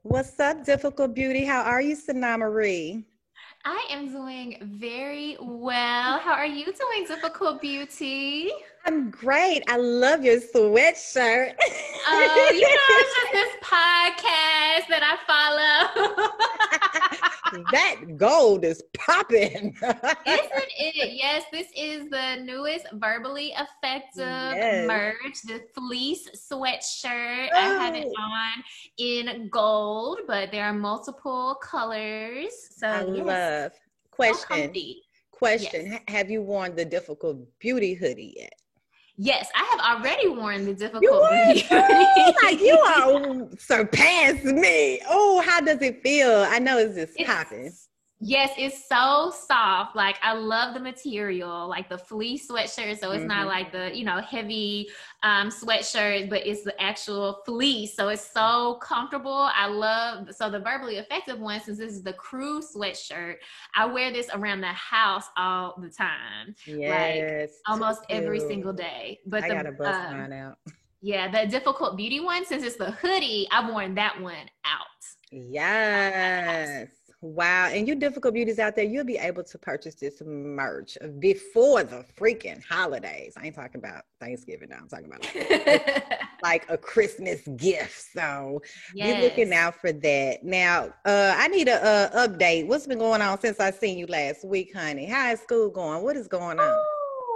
What's up, Difficult Beauty? How are you, Sana Marie? I am doing very well. How are you doing, Difficult Beauty? I'm great. I love your sweatshirt. Oh, it's just this podcast that I follow. That gold is popping. Isn't it? Yes, this is the newest Verbally Effective Yes. merch, the fleece sweatshirt. I have it Oh, on in gold, but there are multiple colors. I So, yes, love. so Question. comfy. Yes. Have you worn the Difficult Beauty hoodie yet? Yes, I have already worn the You difficult what? beauty Oh, like you hoodie. are surpassed me. Oh, how does it feel? I know it's just popping. It's yes, it's so soft. Like I love the material, like the fleece sweatshirt. So it's not Hmm. like the, heavy sweatshirt, but it's the actual fleece. So it's so comfortable. I love so the verbally effective one, since this is the crew sweatshirt, I wear this around the house all the time. Like Yes, too almost every cute. single day. But I the gotta bust mine out. yeah, the difficult beauty one, since it's the hoodie, I've worn that one outside the house. Yes. Wow. And you difficult beauties out there, you'll be able to purchase this merch before the freaking holidays. I ain't talking about Thanksgiving now. I'm talking about like a Christmas gift. So be looking Yes. out for that. Now, I need a update. What's been going on since I seen you last week, honey? How is school going? What is going on?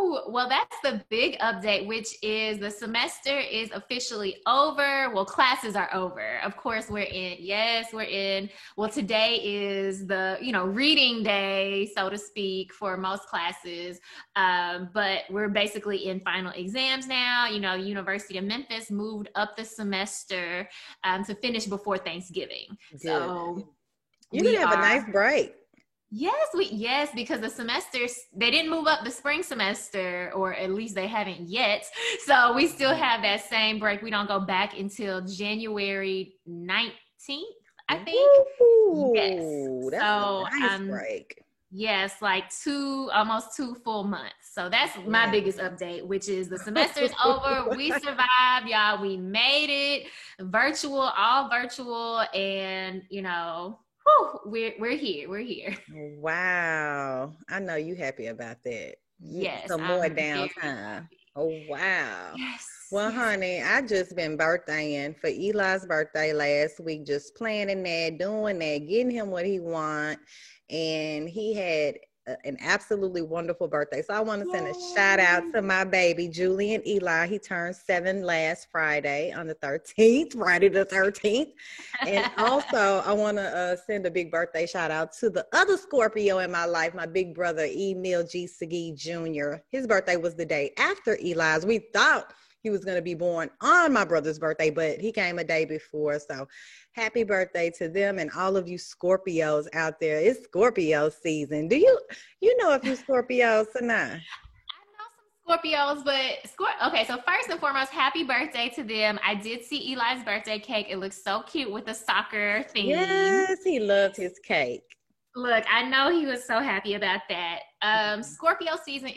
Ooh, well, that's the big update, which is the semester is officially over. Well, classes are over. Of course, we're in. Well, today is the, reading day, so to speak, for most classes. But we're basically in final exams now. University of Memphis moved up the semester to finish before Thanksgiving. Good. So You did we have a nice are break. Yes, because the semesters they didn't move up the spring semester, or at least they haven't yet. So we still have that same break. We don't go back until January 19th, I think. Yes. Woo! That's a So nice break. yes, like almost 2 full months. So that's my Yeah. biggest update, which is the semester is over. We survived, y'all. We made it all virtual, and whew, we're here. We're here. Wow. I know you happy about that. Yes, Some more I'm very downtime. happy. Oh, wow. Yes, Well, yes. honey, I just been birthdaying for Eli's birthday last week, just planning that, doing that, getting him what he want. And he had an absolutely wonderful birthday. So I want to send a shout out Yay. to my baby, Julian Eli. He turned 7 last Friday on the 13th, Friday the 13th. And also, I want to send a big birthday shout out to the other Scorpio in my life, my big brother, Emil G. Segui Jr. His birthday was the day after Eli's. We thought he was going to be born on my brother's birthday, but he came a day before. So happy birthday to them and all of you Scorpios out there. It's Scorpio season. Do you know a few Scorpios or not? I know some Scorpios, okay, so first and foremost, happy birthday to them. I did see Eli's birthday cake. It looks so cute with the soccer theme. Yes, he loved his cake. Look, I know he was so happy about that. Scorpio season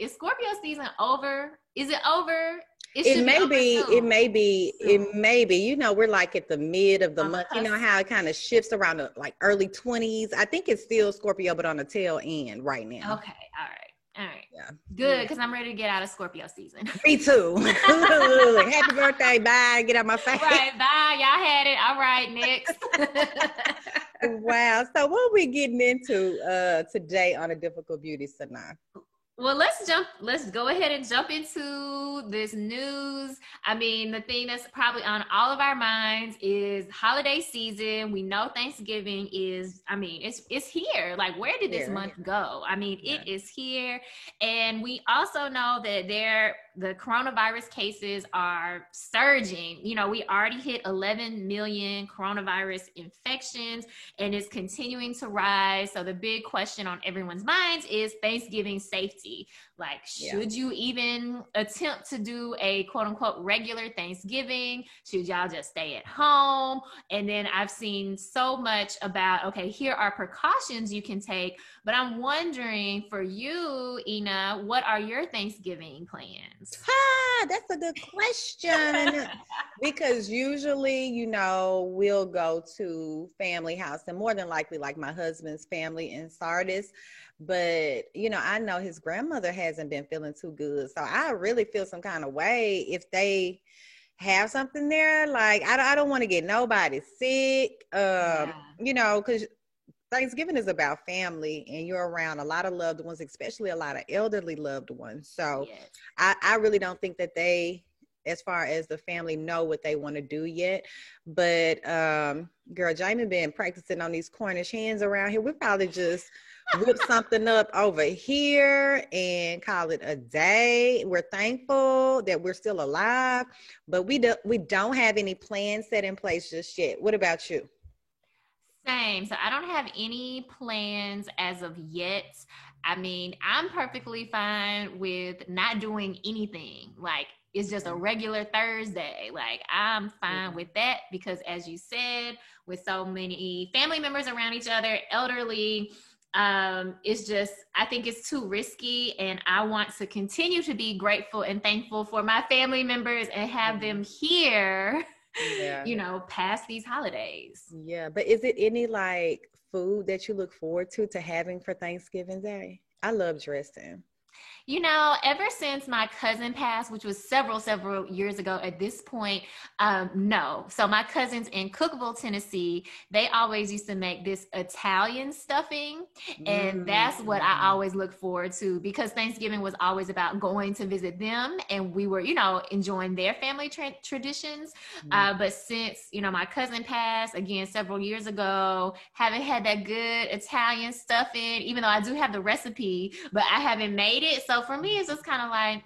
over? Is it over? It It should be may over be, it soon. may be, Soon. it may be, we're like at the mid of the On the month. You know cusp. how it kind of shifts around the like early 20s. I think it's still Scorpio, but on the tail end right now. Okay, all right. All right. Yeah. Good, because I'm ready to get out of Scorpio season. Me too. Happy birthday. Bye. Get out my All face. right, bye. Y'all had it. All right, next. Wow. So what are we getting into today on A Difficult Beauty, Sana? Well, let's go ahead and jump into this news. I mean, the thing that's probably on all of our minds is holiday season. We know Thanksgiving is, I mean, it's here. Like, where did this Here. month go? I mean, Yeah. it is here. And we also know that the coronavirus cases are surging. We already hit 11 million coronavirus infections, and it's continuing to rise. So the big question on everyone's minds is Thanksgiving safety. Like, Yeah. should you even attempt to do a quote unquote regular Thanksgiving? Should y'all just stay at home? And then I've seen so much about, okay, here are precautions you can take. But I'm wondering for you, Ina, what are your Thanksgiving plans? plans? That's a good question. Because usually, we'll go to family house and more than likely like my husband's family in Sardis. But, I know his grandmother hasn't been feeling too good. So I really feel some kind of way if they have something there. Like, I don't want to get nobody sick, Yeah. because Thanksgiving is about family and you're around a lot of loved ones, especially a lot of elderly loved ones. So Yes. I really don't think that they, as far as the family, know what they want to do yet. But girl, Jamie been practicing on these Cornish hens around here. We probably just whip something up over here and call it a day. We're thankful that we're still alive, but we don't have any plans set in place just yet. What about you? Same. So I don't have any plans as of yet. I mean, I'm perfectly fine with not doing anything. Like, it's just a regular Thursday. Like, I'm fine with that because, as you said, with so many family members around each other, elderly, it's just, I think it's too risky. And I want to continue to be grateful and thankful for my family members and have them here, Yeah. past these holidays. Yeah, but is it any like food that you look forward to having for Thanksgiving Day? I love dressing. Ever since my cousin passed, which was several years ago at this point, no. So my cousins in Cookeville, Tennessee, they always used to make this Italian stuffing. And that's what I always look forward to because Thanksgiving was always about going to visit them. And we were, enjoying their family traditions. But since, my cousin passed again several years ago, haven't had that good Italian stuffing, even though I do have the recipe, but I haven't made it. So for me, it's just kind of like,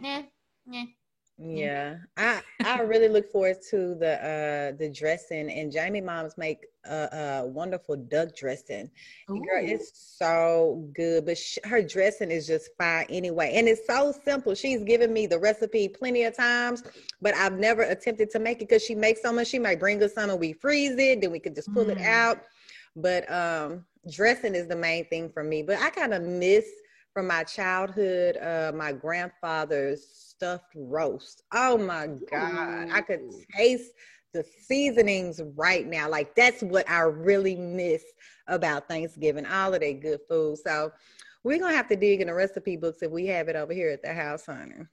Yeah, I really look forward to the dressing, and Jamie moms make a wonderful duck dressing. Girl, it's so good, but her dressing is just fine anyway, and it's so simple. She's given me the recipe plenty of times, but I've never attempted to make it because she makes so much. She might bring us some and we freeze it, then we could just pull it out. But dressing is the main thing for me. But I kind of miss from my childhood, my grandfather's stuffed roast. Oh my God. I could taste the seasonings right now. Like that's what I really miss about Thanksgiving, all of that good food. So we're going to have to dig in the recipe books if we have it over here at the house, honey.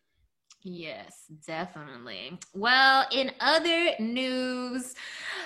Yes, definitely. Well, in other news,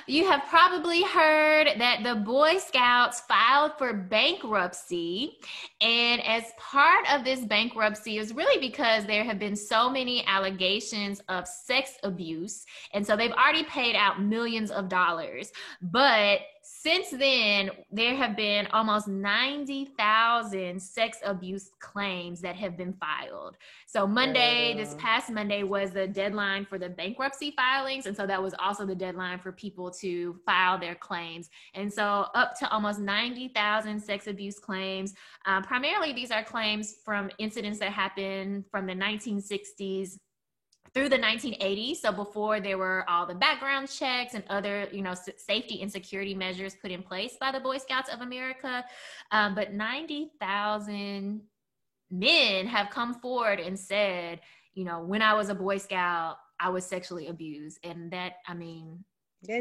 you have probably heard that the Boy Scouts filed for bankruptcy. And as part of this bankruptcy is really because there have been so many allegations of sex abuse. And so they've already paid out millions of dollars. But since then, there have been almost 90,000 sex abuse claims that have been filed. So this past Monday was the deadline for the bankruptcy filings. And so that was also the deadline for people to file their claims. And so up to almost 90,000 sex abuse claims. Primarily, these are claims from incidents that happened from the 1960s through the 1980s. So before there were all the background checks and other, safety and security measures put in place by the Boy Scouts of America. But 90,000 men have come forward and said, when I was a Boy Scout, I was sexually abused. And that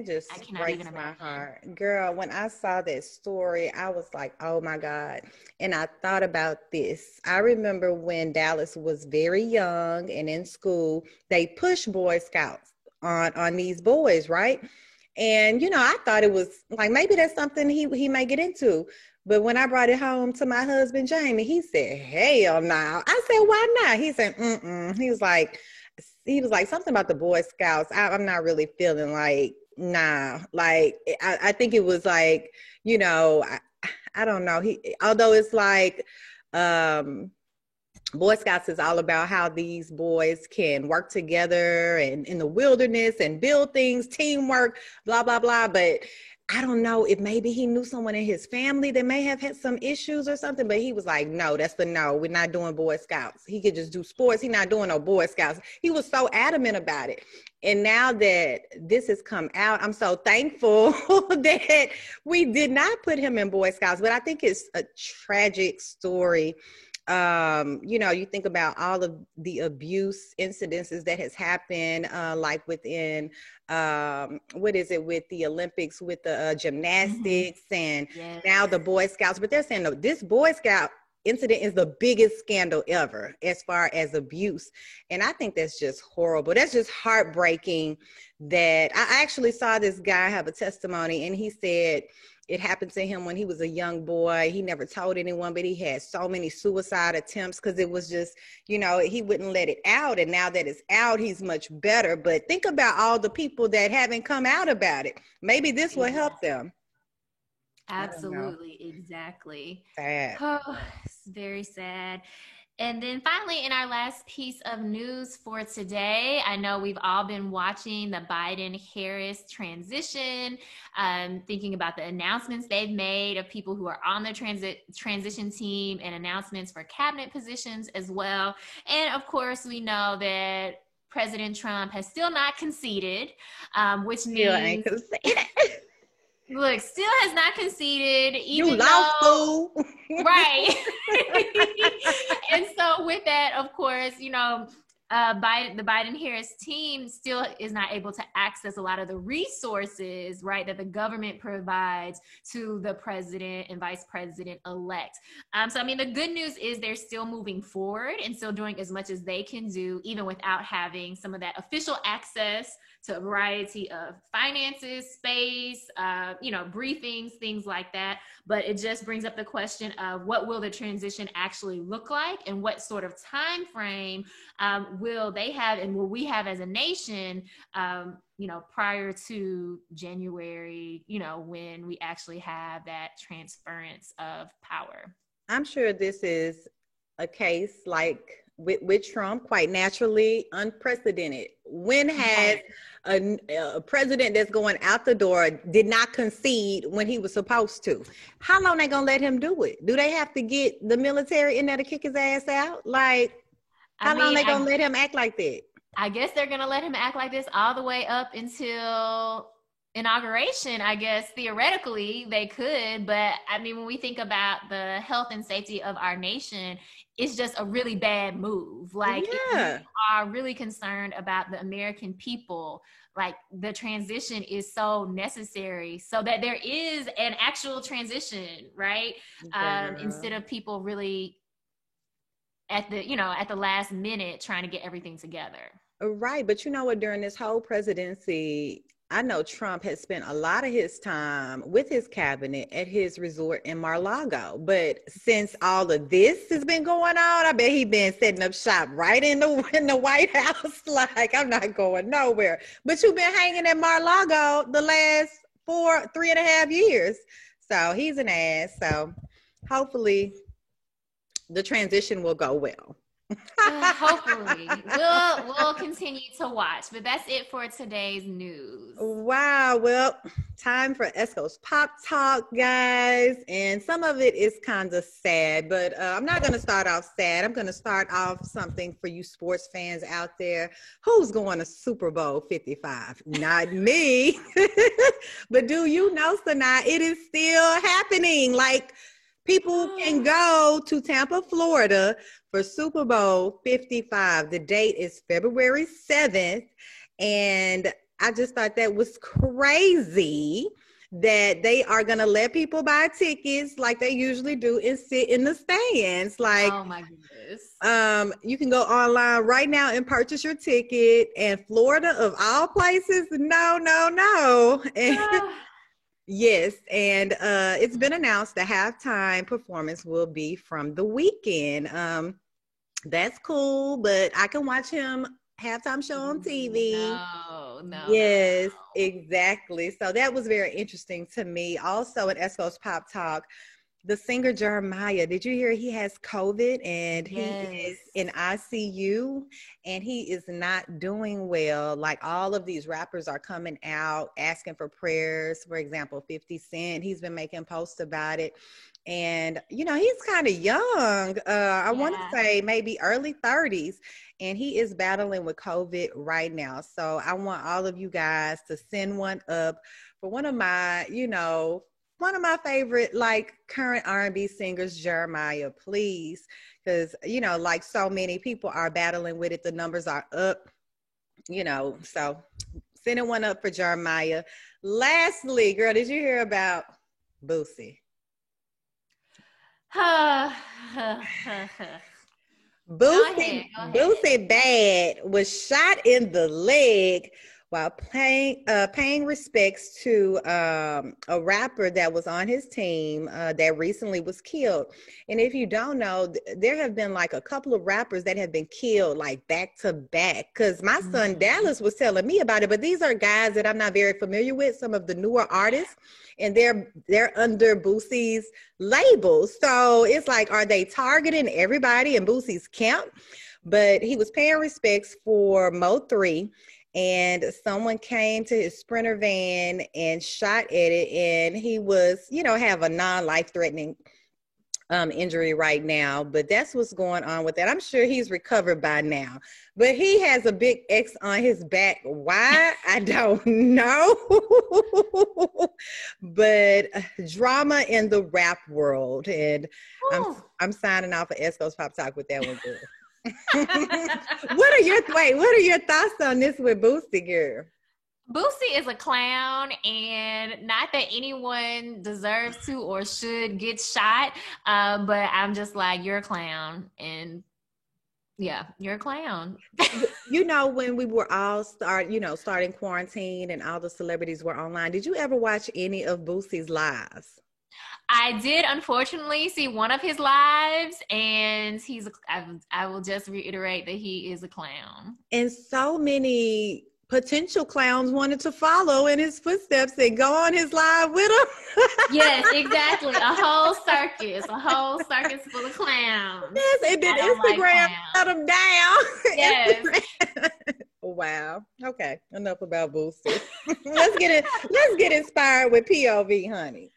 just breaks my heart. Girl, when I saw that story, I was like, oh my God. And I thought about this. I remember when Dallas was very young and in school, they pushed Boy Scouts on these boys, right? And, I thought it was like, maybe that's something he may get into. But when I brought it home to my husband, Jamie, he said, hell no. I said, why not? He said, He was like, something about the Boy Scouts. I'm not really feeling like, nah. Like, I think it was like, I don't know. Although it's like, Boy Scouts is all about how these boys can work together and in the wilderness and build things, teamwork, blah, blah, blah. But I don't know if maybe he knew someone in his family that may have had some issues or something, but he was like, no, that's the no. We're not doing Boy Scouts. He could just do sports. He's not doing no Boy Scouts. He was so adamant about it. And now that this has come out, I'm so thankful that we did not put him in Boy Scouts. But I think it's a tragic story You know, you think about all of the abuse incidences that has happened, like within, what is it, with the Olympics, with the gymnastics, and Yes. now the Boy Scouts. But they're saying, no, this Boy Scout incident is the biggest scandal ever as far as abuse. And I think that's just horrible. That's just heartbreaking. That I actually saw this guy have a testimony, and he said it happened to him when he was a young boy. He never told anyone, but he had so many suicide attempts because it was just, you know, he wouldn't let it out. And now that it's out, he's much better. But think about all the people that haven't come out about it. Maybe this will help them. Absolutely, exactly. Sad. Oh, it's very sad. And then finally, in our last piece of news for today, I know we've all been watching the Biden-Harris transition, thinking about the announcements they've made of people who are on the transition team and announcements for cabinet positions as well. And of course, we know that President Trump has still not conceded, which means... Look, still has not conceded. Even you lost, fool. Right. And so with that, of course, you know, the Biden-Harris team still is not able to access a lot of the resources, right, that the government provides to the president and vice president-elect. So, I mean, the good news is they're still moving forward and still doing as much as they can do, even without having some of that official access to a variety of finances, space, you know, briefings, things like that. But it just brings up the question of what will the transition actually look like, and what sort of time frame will they have, and will we have as a nation, you know, prior to January, you know, when we actually have that transference of power. I'm sure this is a case like with Trump, quite naturally unprecedented. When has a president that's going out the door did not concede when he was supposed to? How long they gonna let him do it? Do they have to get the military in there to kick his ass out? Like, how long they gonna let him act like that? I guess they're gonna let him act like this all the way up until inauguration. I guess theoretically they could, but I mean, when we think about the health and safety of our nation, it's just a really bad move. Like, if you are really concerned about the American people, like, the transition is so necessary so that there is an actual transition, right? Instead of people really at the, you know, at the last minute trying to get everything together. Right. But you know what, during this whole presidency, I know Trump has spent a lot of his time with his cabinet at his resort in Mar-a-Lago. But since all of this has been going on, I bet he's been setting up shop right in the White House. Like, I'm not going nowhere. But you've been hanging at Mar-a-Lago the last 3.5 years. So he's an ass. So hopefully the transition will go well. Hopefully. We'll continue to watch, but that's it for today's news. Wow. Well, time for Esco's Pop Talk, guys. And some of it is kind of sad, but I'm not going to start off sad. I'm going to start off something for you sports fans out there. Who's going to Super Bowl 55? Not me. But do you know, Sanaa, it is still happening. Like, people can go to Tampa, Florida for Super Bowl 55. The date is February 7th. And I just thought that was crazy that they are going to let people buy tickets like they usually do and sit in the stands. Like, oh my goodness. You can go online right now and purchase your ticket. And Florida, of all places, no. And yes, and it's been announced the halftime performance will be from The Weeknd. That's cool, but I can watch him halftime show on TV. No. Yes, exactly. So that was very interesting to me. Also, in Esco's Pop Talk, the singer Jeremiah, did you hear he has COVID and he is in ICU and he is not doing well? Like, all of these rappers are coming out asking for prayers. For example, 50 Cent, he's been making posts about it. And, you know, he's kind of young. I want to say maybe early 30s. And he is battling with COVID right now. So I want all of you guys to send one up for one of my, you know, one of my favorite like current R&B singers, Jeremiah, please. Because, you know, like so many people are battling with it. The numbers are up, you know, so sending one up for Jeremiah. Lastly, girl, did you hear about Boosie? Go ahead. Boosie, Go ahead. Boosie Bad was shot in the leg while paying respects to a rapper that was on his team that recently was killed. And if you don't know, there have been like a couple of rappers that have been killed like back to back. Because my son Dallas was telling me about it, but these are guys that I'm not very familiar with. Some of the newer artists, and they're under Boosie's labels. So it's like, are they targeting everybody in Boosie's camp? But he was paying respects for Mo 3, and someone came to his Sprinter van and shot at it, and he was, you know, have a non-life threatening injury right now, but that's what's going on with that. I'm sure he's recovered by now, but he has a big X on his back. Why? I don't know. But drama in the rap world, and I'm signing off for Esco's Pop Talk with that one, girl. What are your thoughts on this with Boosie, girl? Boosie is a clown, and not that anyone deserves to or should get shot, but I'm just like, you're a clown, and yeah, you're a clown. You know, when we were all starting quarantine and all the celebrities were online, did you ever watch any of Boosie's lives? I did unfortunately see one of his lives, and I will just reiterate that he is a clown. And so many potential clowns wanted to follow in his footsteps and go on his live with him. Yes, exactly. A whole circus full of clowns. Yes, and then Instagram shut him down. Yes. Wow. Okay. Enough about Boosie. Let's get inspired with POV, honey.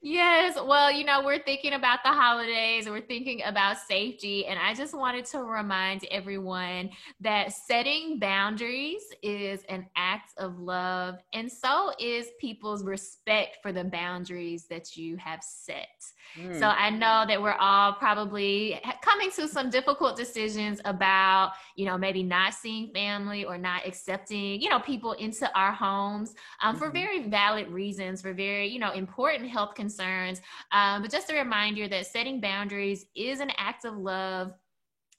Yes. Well, you know, we're thinking about the holidays, we're thinking about safety. And I just wanted to remind everyone that setting boundaries is an act of love. And so is people's respect for the boundaries that you have set. So I know that we're all probably coming to some difficult decisions about, you know, maybe not seeing family or not accepting, you know, people into our homes for very valid reasons, for very, you know, important health concerns. But just a reminder that setting boundaries is an act of love,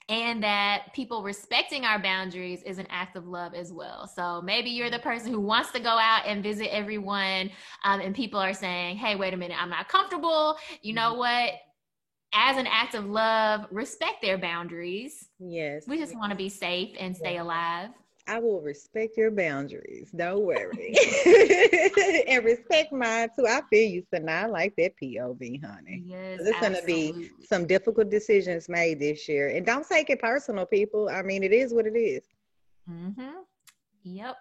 and that people respecting our boundaries is an act of love as well. So maybe you're the person who wants to go out and visit everyone, and people are saying, hey, wait a minute, I'm not comfortable. You know what? As an act of love, respect their boundaries. Yes. We just want to be safe and stay alive. I will respect your boundaries. Don't worry. And respect mine too. I feel you, Sanaa. I like that POV, honey. Yes, there's going to be some difficult decisions made this year. And don't take it personal, people. I mean, it is what it is. Yep.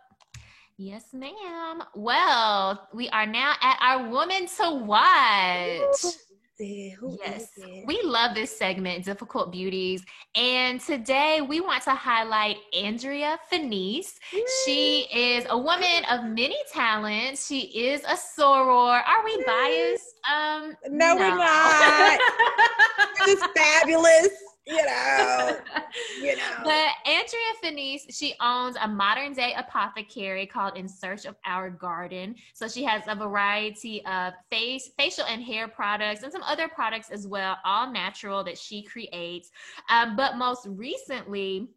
Yes, ma'am. Well, we are now at our Woman to Watch. Yes, we love this segment, Difficult Beauties. And today we want to highlight Andrea Fenice. She is a woman of many talents. She is a soror. Are we biased? No, we're not. She's fabulous. You know. But Andrea Fenice, she owns a modern day apothecary called In Search of Our Garden. So she has a variety of facial and hair products and some other products as well, all natural, that she creates. But most recently,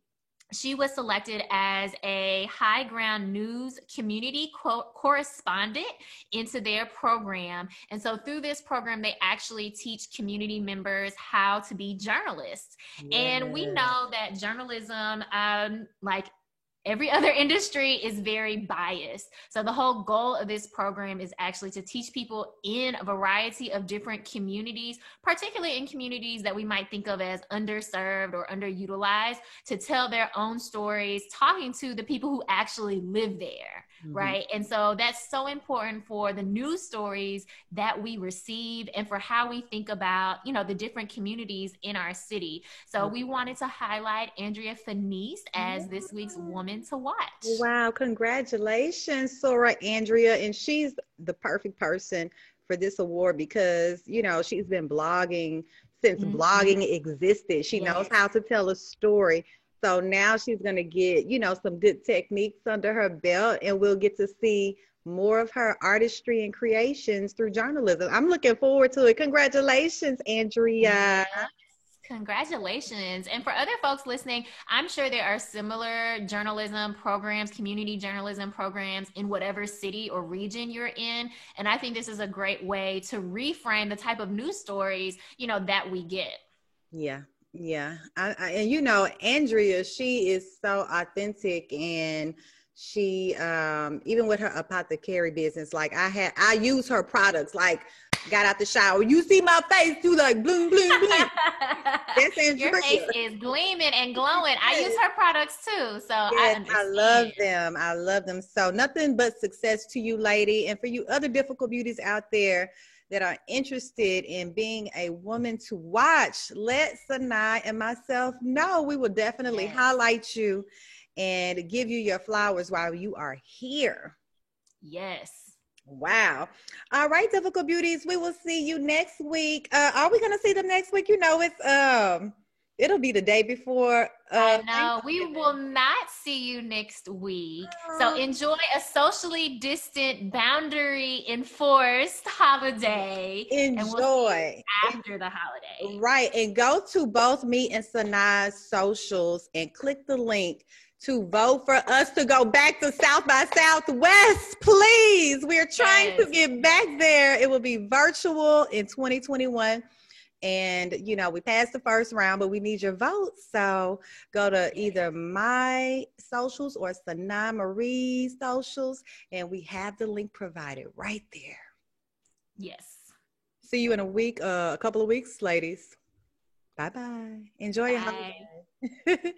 she was selected as a High Ground News community correspondent into their program. And so through this program, they actually teach community members how to be journalists. And we know that journalism, like every other industry, is very biased. So the whole goal of this program is actually to teach people in a variety of different communities, particularly in communities that we might think of as underserved or underutilized, to tell their own stories, talking to the people who actually live there. Right. And so that's so important for the news stories that we receive and for how we think about, you know, the different communities in our city. So we wanted to highlight Andrea Fenice as this week's Woman to Watch. Wow. Congratulations, Sora Andrea. And she's the perfect person for this award because, you know, she's been blogging since Mhm. blogging existed. She knows Yes. how to tell a story. So now she's going to get, you know, some good techniques under her belt, and we'll get to see more of her artistry and creations through journalism. I'm looking forward to it. Congratulations, Andrea. Yes. Congratulations. And for other folks listening, I'm sure there are similar journalism programs, community journalism programs in whatever city or region you're in. And I think this is a great way to reframe the type of news stories, you know, that we get. Yeah. Yeah. And you know, Andrea, she is so authentic, and she even with her apothecary business, like I use her products, like got out the shower. You see my face do like bloom, bloom, bloom. That's Your face Andrea. is gleaming and glowing. I use her products too, so I Yes, I love understand. them. I love them. So nothing but success to you, lady. And for you other difficult beauties out there that are interested in being a woman to watch, let Sanai and myself know. We will definitely Yes. highlight you and give you your flowers while you are here. Yes. Wow. All right, difficult beauties. We will see you next week. Are we gonna see them next week? You know, it'll be the day before I know. We will Thanksgiving. not see you next week. So Oh, enjoy a socially distant, boundary enforced holiday, and we'll see you enjoy. after the holiday. Right. And go to both me and Sanai's socials and click the link to vote for us to go back to South by Southwest, please. We're trying to Yes. get back there. It will be virtual in 2021. And, you know, we passed the first round, but we need your votes. So go to Yes. either my socials or Sanai Marie's socials, and we have the link provided right there. Yes. See you in a week, a couple of weeks, ladies. Bye-bye. Enjoy your Bye. holiday.